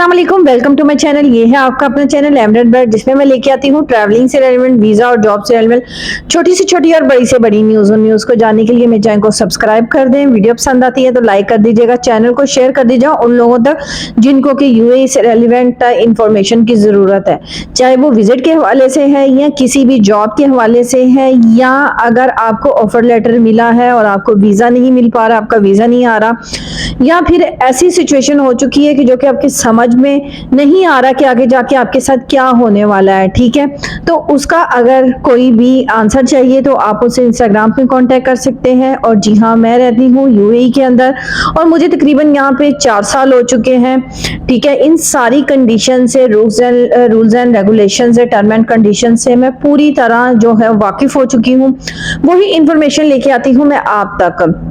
अस्सलाम वालेकुम, welcome to my channel. ये है आपका अपना चैनल एमरेट बर्ड, जिसमें मैं लेके आती हूँ ट्रैवलिंग से रेलेवेंट, वीजा और जॉब से रेलेवेंट छोटी से छोटी और बड़ी से बड़ी न्यूज को जानने के लिए मेरे चैनल को सब्सक्राइब कर दें। वीडियो पसंद आती है तो लाइक कर दीजिएगा, चैनल को शेयर कर दीजिएगा उन लोगों तक जिनको कि यूएई से रेलिवेंट इंफॉर्मेशन की जरूरत है, चाहे वो विजिट के हवाले से है या किसी भी जॉब के हवाले से है, या अगर आपको ऑफर लेटर मिला है और आपको वीजा नहीं मिल पा रहा, आपका वीजा नहीं आ रहा, या फिर ऐसी सिचुएशन हो चुकी है कि जो कि आपकी समझ में नहीं आ रहा कि आगे जाके आपके साथ क्या होने वाला है। ठीक है, तो उसका अगर कोई भी आंसर चाहिए तो आप उसे इंस्टाग्राम पे कांटेक्ट कर सकते हैं। और जी हाँ, मैं रहती हूँ यूएई के अंदर और मुझे तकरीबन यहाँ पे 4 साल हो चुके हैं। ठीक है, इन सारी कंडीशन से, रूल्स एंड रेगुलेशन से, टर्म एंड कंडीशन से मैं पूरी तरह जो है वाकिफ हो चुकी हूँ। वही इंफॉर्मेशन लेके आती हूँ मैं आप तक।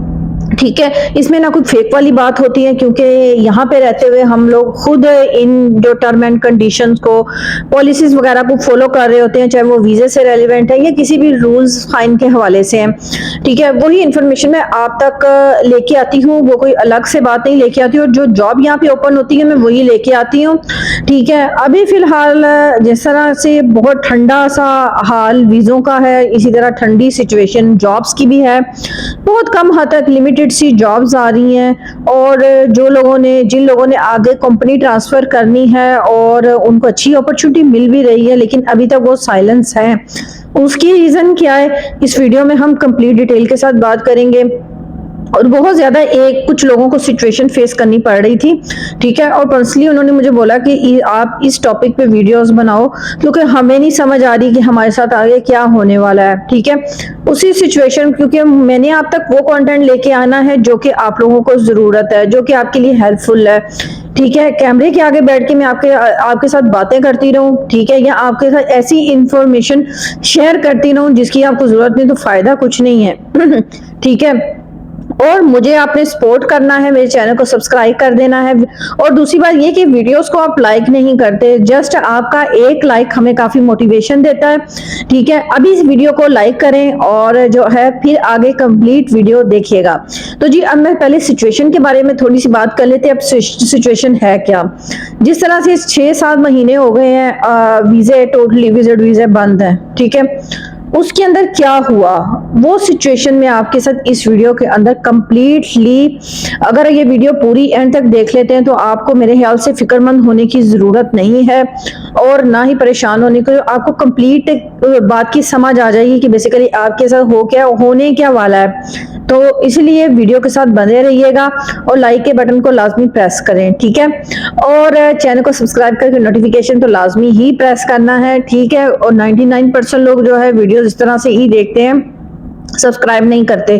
ठीक है, इसमें ना कोई फेक वाली बात होती है, क्योंकि यहाँ पे रहते हुए हम लोग खुद इन जो टर्म एंड कंडीशंस को, पॉलिसीज वगैरह को फॉलो कर रहे होते हैं, चाहे वो वीजे से रेलिवेंट है या किसी भी रूल्स फाइन के हवाले से हैं। ठीक है, वही इंफॉर्मेशन मैं आप तक लेके आती हूँ, वो कोई अलग से बात नहीं लेके आती हूँ। और जो जॉब यहाँ पे ओपन होती है मैं वही लेके आती हूँ। ठीक है, अभी फिलहाल जिस तरह से बहुत ठंडा सा हाल वीजों का है, इसी तरह ठंडी सिचुएशन जॉब्स की भी है। बहुत कम हद तक लिमिटेड सी जॉब्स आ रही हैं, और जिन लोगों ने आगे कंपनी ट्रांसफर करनी है और उनको अच्छी अपॉर्चुनिटी मिल भी रही है, लेकिन अभी तक वो साइलेंस है। उसकी रीजन क्या है, इस वीडियो में हम कंप्लीट डिटेल के साथ बात करेंगे। और बहुत ज्यादा कुछ लोगों को सिचुएशन फेस करनी पड़ रही थी। ठीक है, और पर्सनली उन्होंने मुझे बोला कि आप इस टॉपिक पे वीडियोस बनाओ, क्योंकि हमें नहीं समझ आ रही कि हमारे साथ आगे क्या होने वाला है। ठीक है, उसी सिचुएशन, क्योंकि मैंने आप तक वो कंटेंट लेके आना है जो कि आप लोगों को जरूरत है, जो कि आपके लिए हेल्पफुल है। ठीक है, कैमरे के आगे बैठ के मैं आपके साथ बातें करती रहूं, ठीक है, या आपके साथ ऐसी इंफॉर्मेशन शेयर करती रहूं जिसकी आपको जरूरत नहीं, तो फायदा कुछ नहीं है। ठीक है, और मुझे आपने सपोर्ट करना है, मेरे चैनल को सब्सक्राइब कर देना है। और दूसरी बात ये कि वीडियोस को आप लाइक नहीं करते, जस्ट आपका एक लाइक हमें काफी मोटिवेशन देता है। ठीक है, अभी इस वीडियो को लाइक करें और जो है फिर आगे कंप्लीट वीडियो देखिएगा। तो जी, अब मैं पहले सिचुएशन के बारे में थोड़ी सी बात कर लेते हैं। अब सिचुएशन है क्या, जिस तरह से 6-7 महीने हो गए हैं वीजे, टोटली विजिट वीजे बंद है। ठीक है, उसके अंदर क्या हुआ वो सिचुएशन में आपके साथ इस वीडियो के अंदर कंप्लीटली, अगर ये वीडियो पूरी एंड तक देख लेते हैं तो आपको मेरे ख्याल से फिक्रमंद होने की जरूरत नहीं है और ना ही परेशान होने की। आपको कंप्लीट बात की समझ आ जाएगी कि बेसिकली आपके साथ होने क्या वाला है। तो इसलिए वीडियो के साथ बने रहिएगा और लाइक के बटन को लाजमी प्रेस करें। ठीक है, और चैनल को सब्सक्राइब करके नोटिफिकेशन तो लाजमी ही प्रेस करना है। ठीक है, और 99% लोग जो है वीडियो इस तरह से ही देखते हैं, सब्सक्राइब नहीं करते,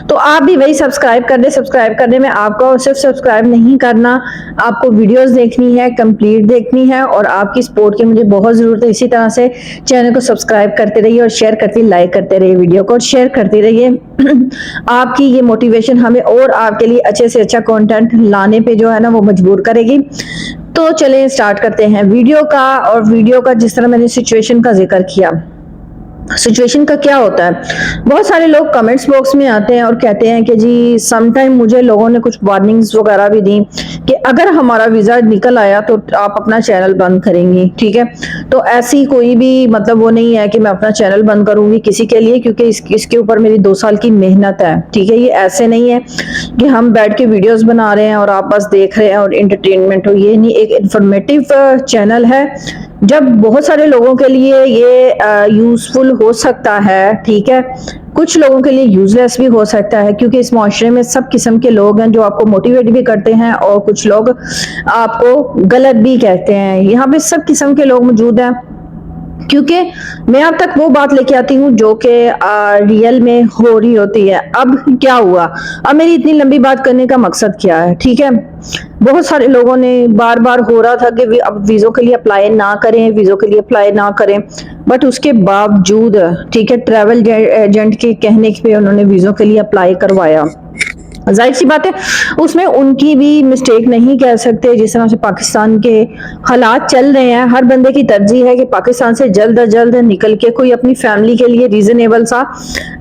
तो आप भी वही सब्सक्राइब कर दे। सब्सक्राइब करने में आपको सिर्फ सब्सक्राइब नहीं करना, आपको वीडियोस देखनी है, कंप्लीट देखनी है, और आपकी सपोर्ट की मुझे बहुत जरूरत है। इसी तरह से चैनल को सब्सक्राइब करते रहिए और शेयर करते, लाइक करते रहिए, वीडियो को शेयर करते रहिए। आपकी ये मोटिवेशन हमें और आपके लिए अच्छे से अच्छा कंटेंट लाने पे जो है ना वो मजबूर करेगी। तो चलें स्टार्ट करते हैं वीडियो का। और वीडियो का जिस तरह मैंने सिचुएशन का जिक्र किया, सिचुएशन का क्या होता है, बहुत सारे लोग कमेंट्स बॉक्स में आते हैं और कहते हैं कि जी सम टाइम मुझे लोगों ने कुछ वार्निंग्स वगैरह भी दी कि अगर हमारा वीजा निकल आया तो आप अपना चैनल बंद करेंगी। ठीक है, तो ऐसी कोई भी मतलब वो नहीं है कि मैं अपना चैनल बंद करूंगी किसी के लिए, क्योंकि इसके ऊपर मेरी 2 साल की मेहनत है। ठीक है, ये ऐसे नहीं है कि हम बैठ के वीडियोस बना रहे हैं और आप बस देख रहे हैं और एंटरटेनमेंट हो, ये नहीं, एक इंफॉर्मेटिव चैनल है। जब बहुत सारे लोगों के लिए ये यूजफुल हो सकता है, ठीक है, कुछ लोगों के लिए यूजलेस भी हो सकता है, क्योंकि इस माशरे में सब किस्म के लोग हैं जो आपको मोटिवेट भी करते हैं और कुछ लोग आपको गलत भी कहते हैं। यहाँ पे सब किस्म के लोग मौजूद हैं, क्योंकि मैं अब तक वो बात लेके आती हूँ जो कि रियल में हो रही होती है। अब क्या हुआ, अब मेरी इतनी लंबी बात करने का मकसद क्या है। ठीक है, बहुत सारे लोगों ने बार बार हो रहा था कि अब वीजों के लिए अप्लाई ना करें, वीजों के लिए अप्लाई ना करें, बट उसके बावजूद ठीक है ट्रैवल एजेंट के कहने पे उन्होंने वीजों के लिए अप्लाई करवाया। जाहिर सी बात है उसमें उनकी भी मिस्टेक नहीं कह सकते। जिस तरह से पाकिस्तान के हालात चल रहे हैं, हर बंदे की तरजीह है कि पाकिस्तान से जल्द अज जल्द निकल के कोई अपनी फैमिली के लिए रीजनेबल सा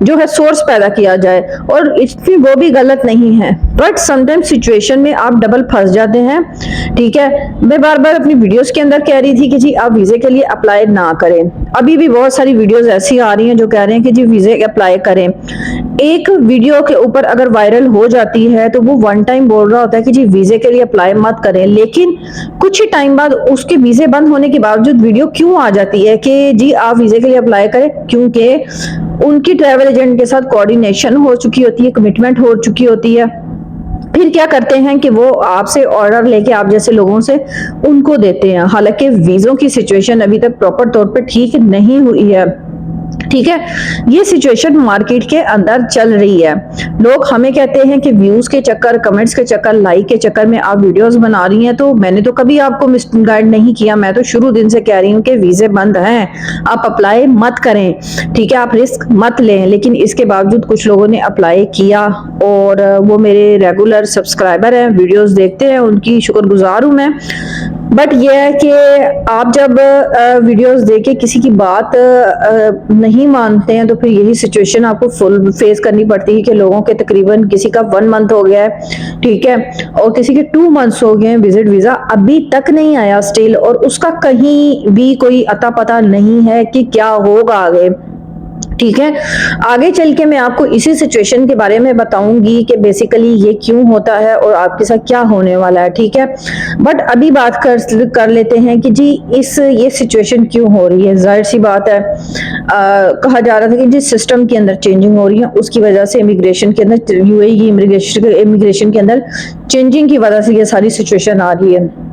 जो है सोर्स पैदा किया जाए, और इसमें वो भी गलत नहीं है। बट समटाइम सिचुएशन में आप डबल फंस जाते हैं। ठीक है, मैं बार बार अपनी वीडियोस के अंदर कह रही थी कि जी आप वीजे के लिए अप्लाई ना करें। अभी भी बहुत सारी वीडियोस ऐसी आ रही हैं जो कह रहे हैं कि जी वीजे अप्लाई करें। एक वीडियो के ऊपर अगर वायरल हो जाती है तो वो वन टाइम बोल रहा होता है कि जी वीजे के लिए अप्लाई मत करें, लेकिन कुछ ही टाइम बाद उसके वीजे बंद होने के बावजूद वीडियो क्यों आ जाती है कि जी आप वीजे के लिए अप्लाई करें? क्योंकि उनकी ट्रैवल एजेंट के साथ कोऑर्डिनेशन हो चुकी होती है, कमिटमेंट हो चुकी होती है। फिर क्या करते हैं कि वो आपसे ऑर्डर लेके आप जैसे लोगों से उनको देते हैं। हालांकि वीजों की सिचुएशन अभी तक प्रॉपर तौर पे ठीक नहीं हुई है। ठीक है, ये सिचुएशन मार्केट के अंदर चल रही है। लोग हमें कहते हैं कि व्यूज के चक्कर, कमेंट्स के चक्कर, लाइक के चक्कर में आप वीडियोस बना रही हैं। तो मैंने तो कभी आपको मिसगाइड नहीं किया। मैं तो शुरू दिन से कह रही हूँ कि वीजे बंद हैं, आप अप्लाई मत करें। ठीक है, आप रिस्क मत लें। लेकिन इसके बावजूद कुछ लोगों ने अप्लाई किया और वो मेरे रेगुलर सब्सक्राइबर हैं, वीडियोस देखते हैं, उनकी शुक्रगुजार हूँ मैं। बट ये है कि आप जब वीडियोस देख के किसी की बात नहीं मानते हैं तो फिर यही सिचुएशन आपको फुल फेस करनी पड़ती है कि लोगों के तकरीबन किसी का 1 मंथ हो गया है, ठीक है, और किसी के 2 मंथ्स हो गए हैं, विजिट वीजा अभी तक नहीं आया स्टिल, और उसका कहीं भी कोई अता पता नहीं है कि क्या होगा आगे। ठीक है, आगे चल के मैं आपको इसी सिचुएशन के बारे में बताऊंगी कि बेसिकली ये क्यों होता है और आपके साथ क्या होने वाला है। ठीक है, बट अभी बात कर लेते हैं कि जी ये सिचुएशन क्यों हो रही है। जाहिर सी बात है, कहा जा रहा था कि जिस सिस्टम के अंदर चेंजिंग हो रही है उसकी वजह से इमिग्रेशन के अंदर, यूएई की इमिग्रेशन के अंदर चेंजिंग की वजह से ये सारी सिचुएशन आ रही है।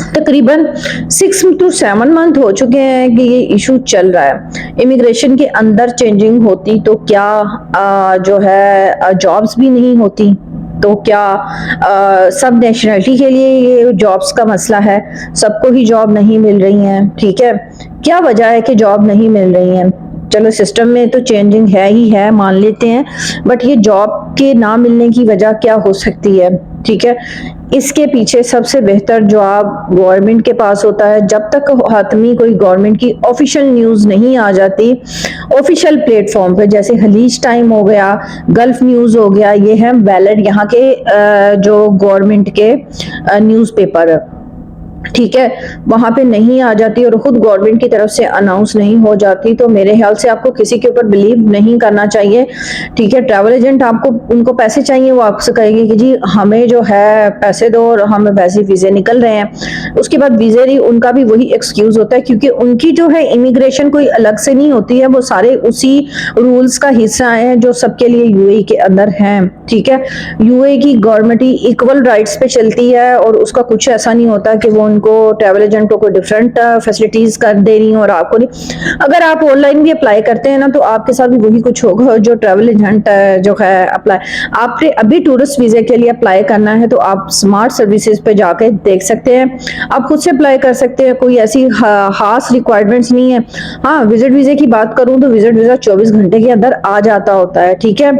तकरीबन 6 to 7 मंथ हो चुके हैं कि ये इशू चल रहा है। इमिग्रेशन के अंदर चेंजिंग होती तो क्या जो है जॉब्स भी नहीं होती? तो क्या सब नेशनलिटी के लिए ये जॉब्स का मसला है? सबको ही जॉब नहीं मिल रही है। ठीक है, क्या वजह है कि जॉब नहीं मिल रही है? चलो सिस्टम में तो चेंजिंग है ही है, मान लेते हैं, बट ये जॉब के ना मिलने की वजह क्या हो सकती है? ठीक है, इसके पीछे सबसे बेहतर जवाब गवर्नमेंट के पास होता है। जब तक हाथमी कोई गवर्नमेंट की ऑफिशियल न्यूज़ नहीं आ जाती ऑफिशियल प्लेटफॉर्म पे, जैसे हलीज टाइम हो गया, गल्फ न्यूज़ हो गया, ये है वैलिड यहाँ के जो गवर्नमेंट के न्यूज़पेपर, ठीक है, वहां पे नहीं आ जाती और खुद गवर्नमेंट की तरफ से अनाउंस नहीं हो जाती, तो मेरे ख्याल से आपको किसी के ऊपर बिलीव नहीं करना चाहिए। ठीक है, ट्रैवल एजेंट आपको, उनको पैसे चाहिए, वो आपसे कहेंगे कि जी हमें जो है पैसे दो और हमें वैसे वीजे निकल रहे हैं। उसके बाद वीजे नहीं, उनका भी वही एक्सक्यूज होता है क्योंकि उनकी जो है इमिग्रेशन कोई अलग से नहीं होती है, वो सारे उसी रूल्स का हिस्सा है जो सबके लिए यूएई के अंदर हैं। ठीक है, यूएई की गवर्नमेंट ही इक्वल राइट्स पे चलती है और उसका कुछ ऐसा नहीं होता कि वो उनको ट्रैवल एजेंट को डिफरेंट फैसिलिटीज कर दे रही और आपको नहीं। अगर आप ऑनलाइन भी अप्लाई करते हैं ना तो आपके साथ भी वही कुछ होगा जो ट्रैवल एजेंट जो है अप्लाई, आपने अभी टूरिस्ट वीजे के लिए अप्लाई करना है तो आप स्मार्ट सर्विसेज पे जाके देख सकते हैं, आप खुद से अप्लाई कर सकते हैं, कोई ऐसी खास रिक्वायरमेंट्स नहीं है। हाँ, विजिट वीजे की बात करूं तो विजिट वीजा 24 घंटे के अंदर आ जाता होता है। ठीक है,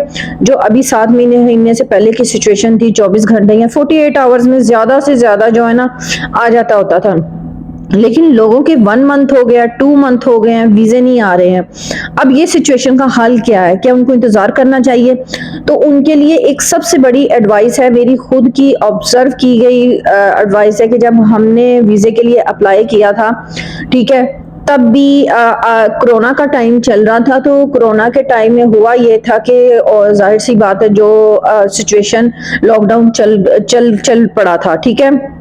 जो अभी 7 महीने से पहले की सिचुएशन थी 24 घंटे या 48 आवर्स में ज्यादा से ज्यादा जो है ना आ जाता होता था, लेकिन लोगों के 1 मंथ हो गया, 2 मंथ हो गए हैं, वीजे नहीं आ रहे हैं। अब ये सिचुएशन का हल क्या है? क्या उनको इंतजार करना चाहिए? तो उनके लिए एक सबसे बड़ी एडवाइस है, मेरी खुद की ऑब्जर्व की गई एडवाइस है कि जब हमने वीजे के लिए अप्लाई किया था, ठीक है, तब भी कोरोना का टाइम चल रहा था, तो कोरोना के टाइम में हुआ ये था कि जाहिर सी बात है जो सिचुएशन लॉकडाउन चल पड़ा था। ठीक है,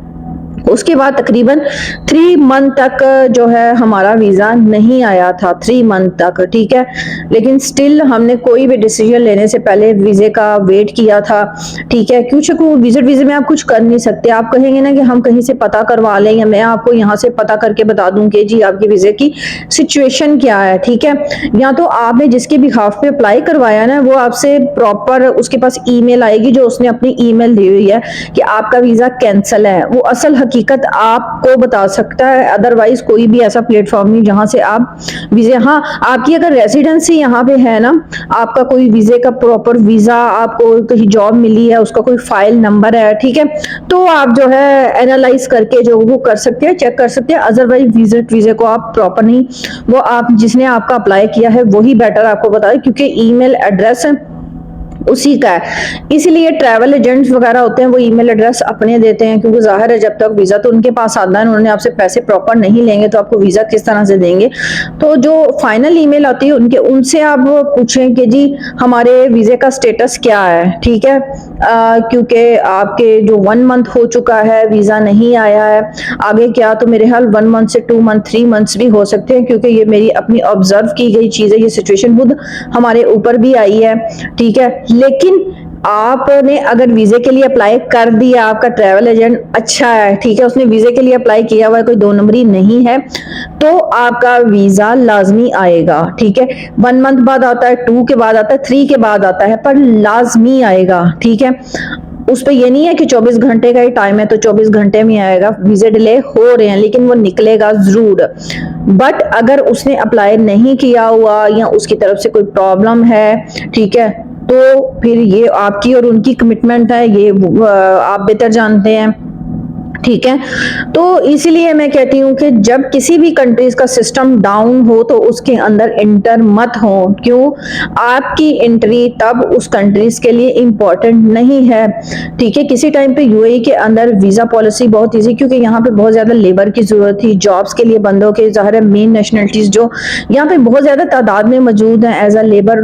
उसके बाद तकरीबन 3 मंथ तक जो है हमारा वीजा नहीं आया था, 3 मंथ तक। ठीक है, लेकिन स्टिल हमने कोई भी डिसीजन लेने से पहले वीजे का वेट किया था। ठीक है, क्योंकि विजिट वीजे में आप कुछ कर नहीं सकते। आप कहेंगे ना कि हम कहीं से पता करवा लें या मैं आपको यहाँ से पता करके बता दूं कि जी आपकी वीजे की सिचुएशन क्या है। ठीक है, या तो आपने जिसके बिहाफ पे अप्लाई करवाया ना वो आपसे प्रॉपर उसके पास ईमेल आएगी जो उसने अपनी ईमेल दी हुई है कि आपका वीजा कैंसिल है। वो असल हकीकत आपको बता सकता है, अदरवाइज कोई भी ऐसा प्लेटफॉर्म नहीं जहां से आप वीजे, हाँ आपकी अगर रेसिडेंसी यहाँ पे है ना, आपका कोई वीजे का प्रॉपर वीजा, आपको कहीं जॉब मिली है, उसका कोई फाइल नंबर है, ठीक है, तो आप जो है एनालाइज करके जो वो कर सकते हैं, चेक कर सकते हैं। अदरवाइज विजिट वीजे को आप प्रॉपर नहीं, वो आप जिसने आपका अप्लाई किया है वही बेटर आपको बताए, क्योंकि ईमेल एड्रेस उसी का है। इसीलिए ट्रैवल एजेंट्स वगैरह होते हैं वो ईमेल एड्रेस अपने देते हैं, क्योंकि जाहिर है जब तक वीजा तो उनके पास आता है, उन्होंने आपसे पैसे प्रॉपर नहीं लेंगे तो आपको वीजा किस तरह से देंगे। तो जो फाइनल ईमेल आती है उनके, उनसे आप पूछें कि जी हमारे वीजे का स्टेटस क्या है, ठीक है, क्योंकि आपके जो 1 मंथ हो चुका है वीजा नहीं आया है, आगे क्या, तो मेरे ख्याल 1 मंथ से 2 मंथ 3 मंथ्स भी हो सकते हैं, क्योंकि ये मेरी अपनी ऑब्जर्व की गई चीज है, ये सिचुएशन खुद हमारे ऊपर भी आई है, ठीक है। लेकिन आपने अगर वीजे के लिए अप्लाई कर दिया, आपका ट्रैवल एजेंट अच्छा है, ठीक है, उसने वीजे के लिए अप्लाई किया हुआ है, कोई 2 नंबरी नहीं है, तो आपका वीजा लाजमी आएगा, ठीक है। 1 मंथ बाद आता है, 2 के बाद आता है, 3 के बाद आता है, पर लाजमी आएगा, ठीक है। उस पर यह नहीं है कि 24 घंटे का ही टाइम है तो 24 घंटे में आएगा, वीजे डिले हो रहे हैं लेकिन वो निकलेगा जरूर। बट अगर उसने अप्लाई नहीं किया हुआ या उसकी तरफ से कोई प्रॉब्लम है, ठीक है, तो फिर ये आपकी और उनकी कमिटमेंट है, ये आप बेहतर जानते हैं, ठीक है। तो इसीलिए मैं कहती हूँ कि जब किसी भी कंट्रीज का सिस्टम डाउन हो तो उसके अंदर इंटर मत हो। क्यों? आपकी एंट्री तब उस कंट्रीज के लिए इंपॉर्टेंट नहीं है, ठीक है। किसी टाइम पे यूएई के अंदर वीजा पॉलिसी बहुत ईजी, क्योंकि यहाँ पे बहुत ज्यादा लेबर की जरूरत थी, जॉब्स के लिए बंदों के, ज़ाहिर है मेन नेशनलिटीज जो यहाँ पे बहुत ज्यादा तादाद में मौजूद हैं, एज अ लेबर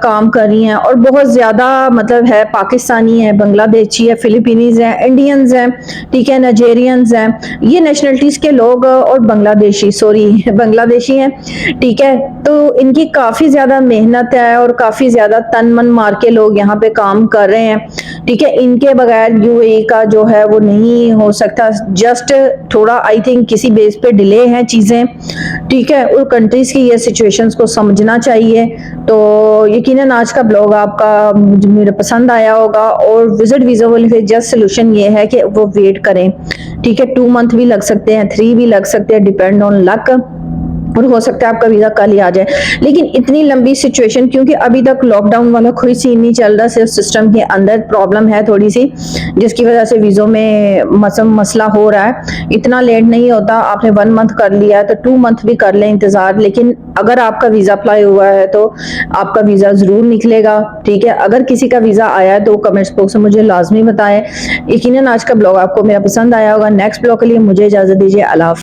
काम कर रही हैं, और बहुत ज्यादा मतलब है पाकिस्तानी है, बांग्लादेशी है, फिलिपीनीज है, इंडियंस हैं, ठीक है, नाइजेरियंस हैं, ये नेशनलिटीज के लोग, और बांग्लादेशी हैं, ठीक है। तो इनकी काफी ज्यादा मेहनत है और काफी ज्यादा तन मन मार के लोग यहाँ पे काम कर रहे हैं, ठीक है। इनके बगैर यूएई का जो है वो नहीं हो सकता। जस्ट थोड़ा आई थिंक किसी बेस पे डिले हैं चीजें, ठीक है, और कंट्रीज की ये सिचुएशंस को समझना चाहिए। तो यकीनन आज का ब्लॉग आपका मुझे पसंद आया होगा, और विजिट वीजा वाले जस्ट सोल्यूशन ये है कि वो वेट करें, ठीक है। 2 मंथ भी लग सकते हैं, 3 भी लग सकते हैं, डिपेंड ऑन लक, और हो सकता है आपका वीजा कल ही आ जाए। लेकिन इतनी लंबी सिचुएशन, क्योंकि अभी तक लॉकडाउन वाला कोई सीन नहीं चल रहा, सिर्फ सिस्टम के अंदर प्रॉब्लम है थोड़ी सी, जिसकी वजह से वीजों में मसला हो रहा है। इतना लेट नहीं होता, आपने 1 मंथ कर लिया है तो 2 मंथ भी कर लें इंतजार, लेकिन अगर आपका वीजा अप्लाई हुआ है तो आपका वीजा जरूर निकलेगा, ठीक है। अगर किसी का वीजा आया है तो कमेंट्स बॉक्स में मुझे लाजमी बताएं। यकीनन आज का ब्लॉग आपको मेरा पसंद आया होगा। नेक्स्ट ब्लॉग के लिए मुझे इजाजत दीजिए। अल्लाह हाफ़िज़।